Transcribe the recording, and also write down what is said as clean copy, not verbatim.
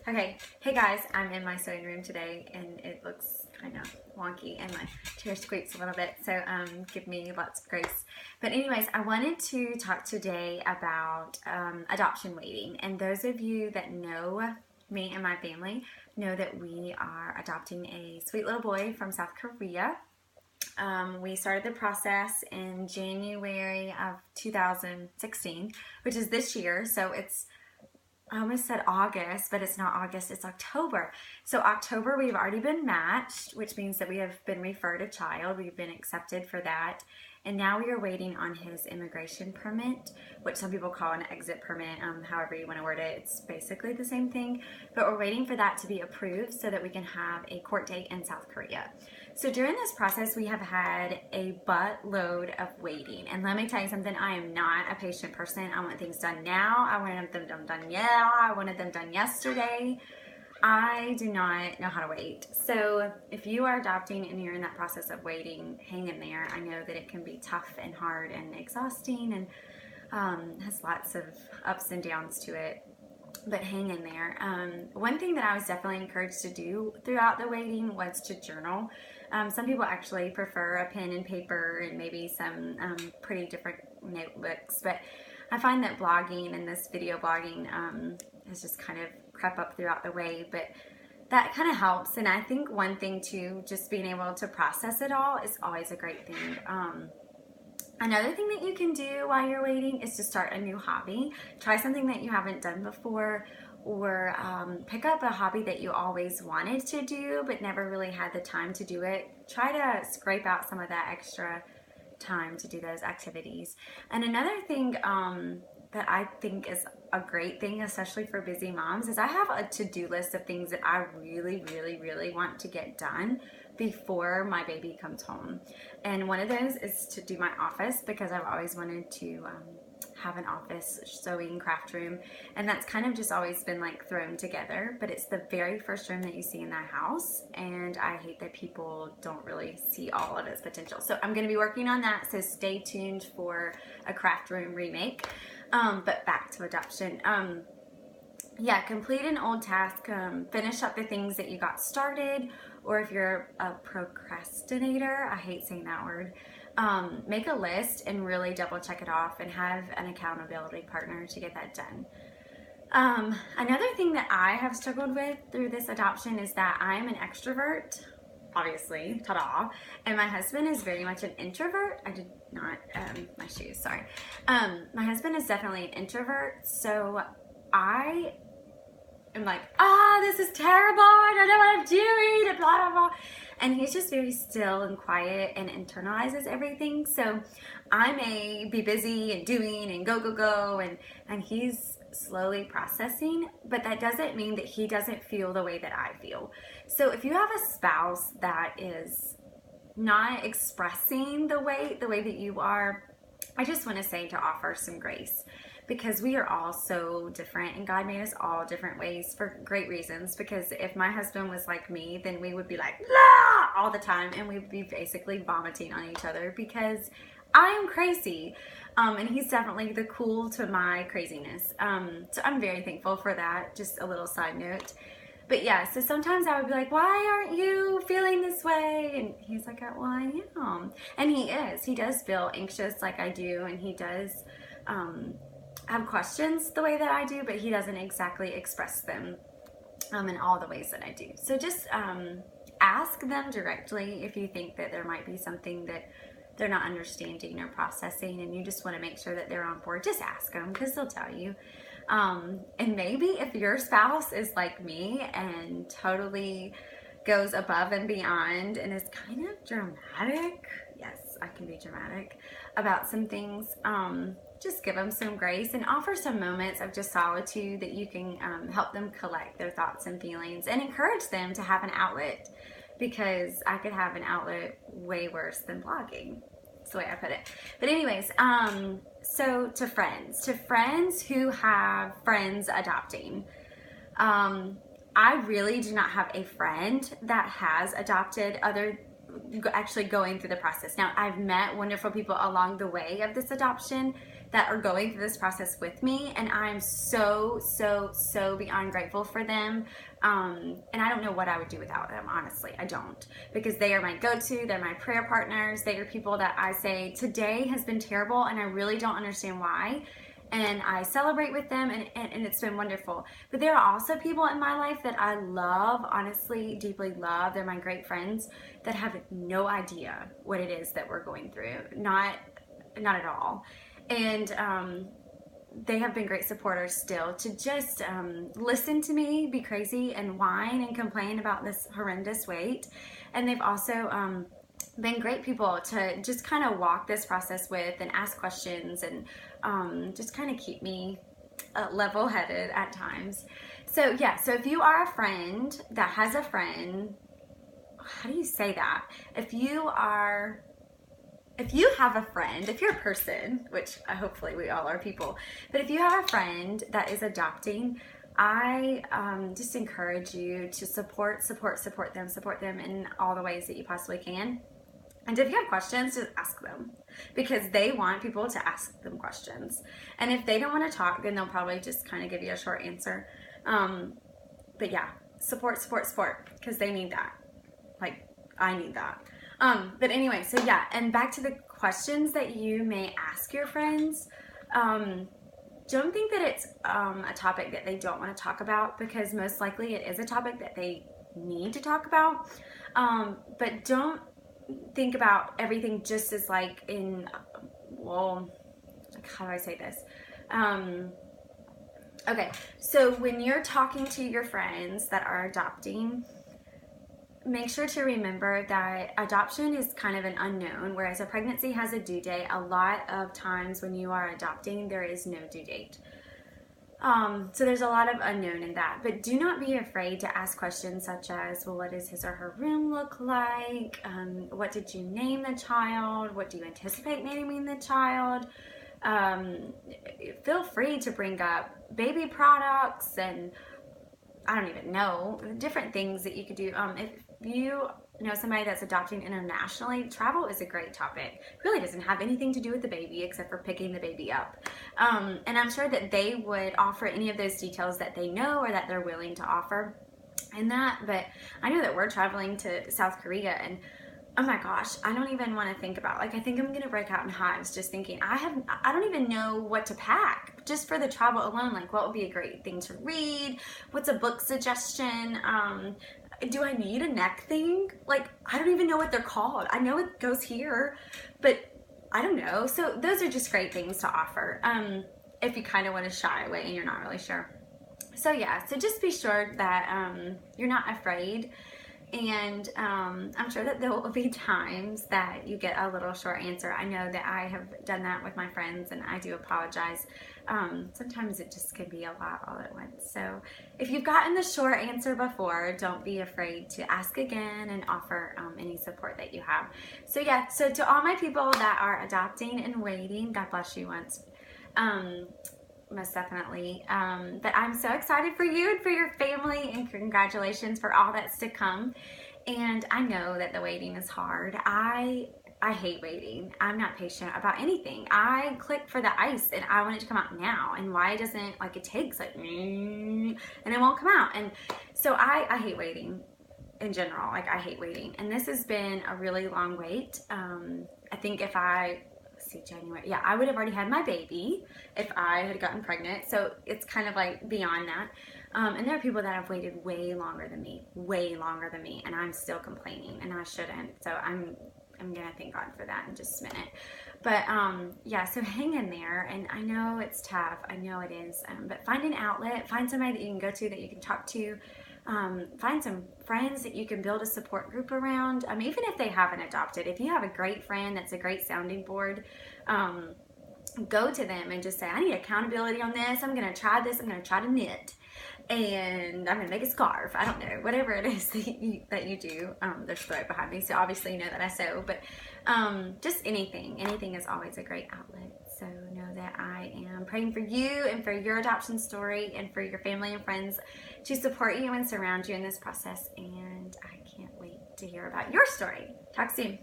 Okay, hey guys, I'm in my sewing room today and it looks kind of wonky and my chair squeaks a little bit, so give me lots of grace. But anyways, I wanted to talk today about adoption waiting. And those of you that know me and my family know that we are adopting a sweet little boy from South Korea. We started the process in January of 2016, which is this year, so I almost said August, but it's not August, it's October. So October, we've already been matched, which means that we have been referred a child. We've been accepted for that. And now we are waiting on his immigration permit, which some people call an exit permit, however you want to word it. It's basically the same thing, but we're waiting for that to be approved so that we can have a court date in South Korea. So during this process, we have had a buttload of waiting. And let me tell you something, I am not a patient person. I want things done now. I wanted them done now. I wanted them done yesterday. I do not know how to wait. So if you are adopting and you're in that process of waiting, hang in there. I know that it can be tough and hard and exhausting and has lots of ups and downs to it. But hang in there. One thing that I was definitely encouraged to do throughout the waiting was to journal. Some people actually prefer a pen and paper and maybe some pretty different notebooks, but I find that blogging and this video blogging has just kind of crept up throughout the way, but that kind of helps. And I think one thing too, just being able to process it all is always a great thing. Another thing that you can do while you're waiting is to start a new hobby. Try something that you haven't done before, or pick up a hobby that you always wanted to do but never really had the time to do it. Try to scrape out some of that extra time to do those activities. And another thing that I think is a great thing, especially for busy moms, is I have a to-do list of things that I really want to get done before my baby comes home. And one of those is to do my office, because I've always wanted to have an office sewing craft room, and that's kind of just always been like thrown together, but it's the very first room that you see in that house, and I hate that people don't really see all of its potential. So I'm going to be working on that, so stay tuned for a craft room remake. But back to adoption. Yeah, complete an old task, finish up the things that you got started, or if you're a procrastinator, I hate saying that word, make a list and really double check it off and have an accountability partner to get that done. Another thing that I have struggled with through this adoption is that I'm an extrovert, obviously, ta-da, and my husband is very much an introvert. I did not, my shoes, sorry. My husband is definitely an introvert, so I am like, this is terrible, I don't know what I'm doing, and blah, blah, blah. And he's just very still and quiet and internalizes everything. So I may be busy and doing and go, and he's slowly processing, but that doesn't mean that he doesn't feel the way that I feel. So if you have a spouse that is not expressing the way that you are, I just want to say to offer some grace, because we are all so different, and God made us all different ways for great reasons. Because if my husband was like me, then we would be like, blah, all the time, and we'd be basically vomiting on each other, because I am crazy. And he's definitely the cool to my craziness. So I'm very thankful for that. Just a little side note. But yeah, so sometimes I would be like, why aren't you feeling this way? And he's like, well, I am. And he is. He does feel anxious like I do, and he does have questions the way that I do, but he doesn't exactly express them in all the ways that I do. So just ask them directly if you think that there might be something that they're not understanding or processing, and you just want to make sure that they're on board. Just ask them, because they'll tell you. And maybe if your spouse is like me and totally goes above and beyond and is kind of dramatic, yes, I can be dramatic about some things, just give them some grace and offer some moments of just solitude that you can help them collect their thoughts and feelings, and encourage them to have an outlet, because I could have an outlet way worse than blogging. That's the way I put it. But anyways, so to friends who have friends adopting, I really do not have a friend that has adopted actually going through the process. Now, I've met wonderful people along the way of this adoption that are going through this process with me, and I'm so beyond grateful for them. And I don't know what I would do without them, honestly. I don't, because they are my go-to, they're my prayer partners, they are people that I say, today has been terrible and I really don't understand why, and I celebrate with them, and it's been wonderful. But there are also people in my life that I love, honestly, deeply love. They're my great friends that have no idea what it is that we're going through. Not at all. And they have been great supporters still, to just listen to me be crazy and whine and complain about this horrendous weight. And they've also been great people to just kind of walk this process with and ask questions, and just kind of keep me level-headed at times. So yeah, so if you are a friend that has a friend, how do you say that? If you have a friend, if you're a person, which hopefully we all are people, but if you have a friend that is adopting, I just encourage you to support them in all the ways that you possibly can. And if you have questions, just ask them, because they want people to ask them questions. And if they don't want to talk, then they'll probably just kind of give you a short answer. But yeah, support, because they need that. Like, I need that. But anyway, so yeah, and back to the questions that you may ask your friends. Don't think that it's a topic that they don't want to talk about, because most likely it is a topic that they need to talk about. But don't think about everything just as like in, well, how do I say this? Okay, so when you're talking to your friends that are adopting, make sure to remember that adoption is kind of an unknown, whereas a pregnancy has a due date. A lot of times when you are adopting, there is no due date. So there's a lot of unknown in that, but do not be afraid to ask questions such as, well, what does his or her room look like? What did you name the child? What do you anticipate naming the child? Feel free to bring up baby products, and I don't even know, different things that you could do. If you know somebody that's adopting internationally, travel is a great topic. It really doesn't have anything to do with the baby except for picking the baby up. And I'm sure that they would offer any of those details that they know or that they're willing to offer in that. But I know that we're traveling to South Korea, and oh my gosh, I don't even want to think about it. Like, I think I'm going to break out in hives just thinking, I don't even know what to pack just for the travel alone. Like, what would be a great thing to read? What's a book suggestion? Do I need a neck thing? Like, I don't even know what they're called. I know it goes here, but I don't know. So those are just great things to offer if you kind of want to shy away and you're not really sure. So yeah, so just be sure that you're not afraid. And I'm sure that there will be times that you get a little short answer. I know that I have done that with my friends, and I do apologize. Sometimes it just can be a lot all at once. So if you've gotten the short answer before, don't be afraid to ask again and offer any support that you have. So yeah, so to all my people that are adopting and waiting, God bless you once. Most definitely. But I'm so excited for you and for your family, and congratulations for all that's to come. And I know that the waiting is hard. I hate waiting. I'm not patient about anything. I click for the ice and I want it to come out now. And why doesn't, like, it takes like, and it won't come out. And so I hate waiting in general. Like, I hate waiting. And this has been a really long wait. I think if January. Yeah, I would have already had my baby if I had gotten pregnant. So it's kind of like beyond that. And there are people that have waited way longer than me, and I'm still complaining, and I shouldn't. So I'm gonna thank God for that in just a minute. But yeah, so hang in there. And I know it's tough. I know it is. But find an outlet. Find somebody that you can go to, that you can talk to. Find some friends that you can build a support group around. Even if they haven't adopted, if you have a great friend that's a great sounding board, go to them and just say, I need accountability on this. I'm going to try this. I'm going to try to knit, and I'm going to make a scarf. I don't know, whatever it is that you do. There's thread behind me, so obviously you know that I sew, but just anything is always a great outlet. So know that I am praying for you and for your adoption story, and for your family and friends to support you and surround you in this process. And I can't wait to hear about your story. Talk soon.